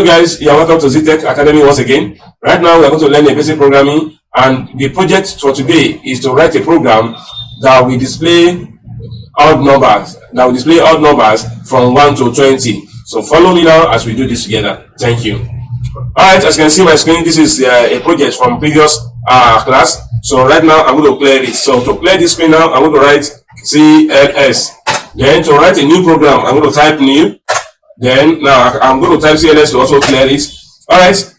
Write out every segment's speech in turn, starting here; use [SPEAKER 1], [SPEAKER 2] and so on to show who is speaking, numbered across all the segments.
[SPEAKER 1] Hello guys, you are welcome to ZEALTECH Academy once again. Right now we are going to learn a basic programming, and the project for today is to write a program that will display odd numbers, from 1 to 20. So follow me now as we do this together. Thank you. Alright, as you can see my screen, this is a project from previous class. So right now I'm going to clear it. So to clear this screen now, I'm going to write CLS. Then to write a new program, I'm going to type new. Then now I'm going to type CLS to also clear it. Alright,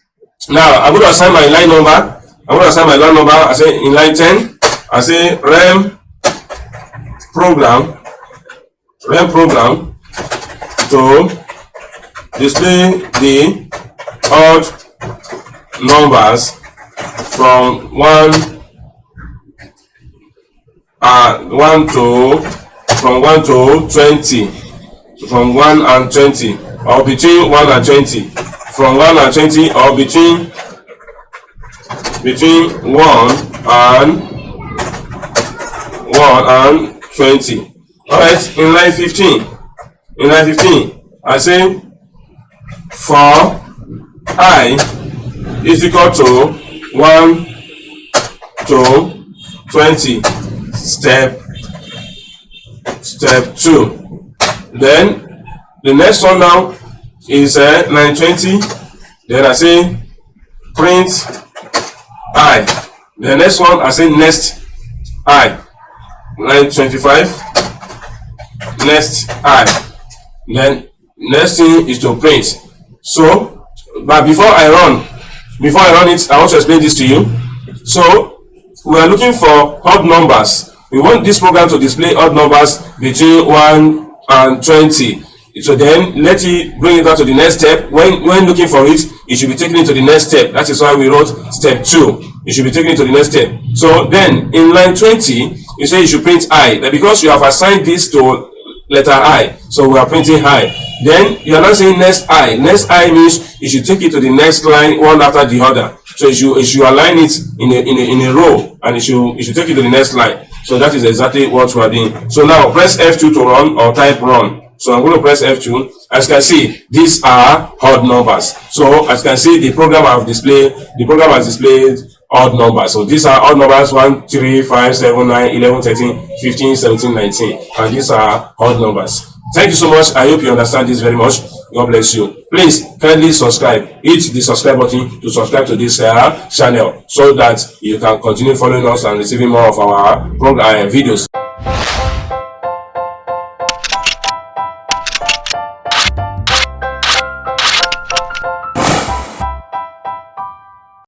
[SPEAKER 1] now I'm going to assign my line number. I say in line 10, I say rem program to display the odd numbers from 1 to 20, from 1 and 20, or between 1 and 20, from 1 and 20, or between 1 and 20. Alright, in line 15, I say for I is equal to 1 to 20, step 2. Then the next one now is line 20. Then I say print I. The next one I say next I. Line 25, next I. Then next thing is to print. So, but before I run it, I want to explain this to you. So we are looking for odd numbers. We want this program to display odd numbers between 1 and 20. So then let it bring it out to the next step. When looking for it, it should be taken into the next step. That is why we wrote step 2. It should be taken into the next step. So then in line 20, you say you should print I. That because you have assigned this to letter I, so we are printing I. Then you are not saying next I. Next I means you should take it to the next line one after the other. So you should align it in a row, and you should take it to the next line. So that is exactly what we are doing. So now press F2 to run, or type run. So I'm going to press F2. As you can see, these are odd numbers. So as you can see, the program has displayed odd numbers. So these are odd numbers: 1, 3, 5, 7, 9, 11, 13, 15, 17, 19. And these are odd numbers. Thank you so much. I hope you understand this very much. God bless you. Please kindly subscribe. Hit the subscribe button to subscribe to this channel, so that you can continue following us and receiving more of our videos.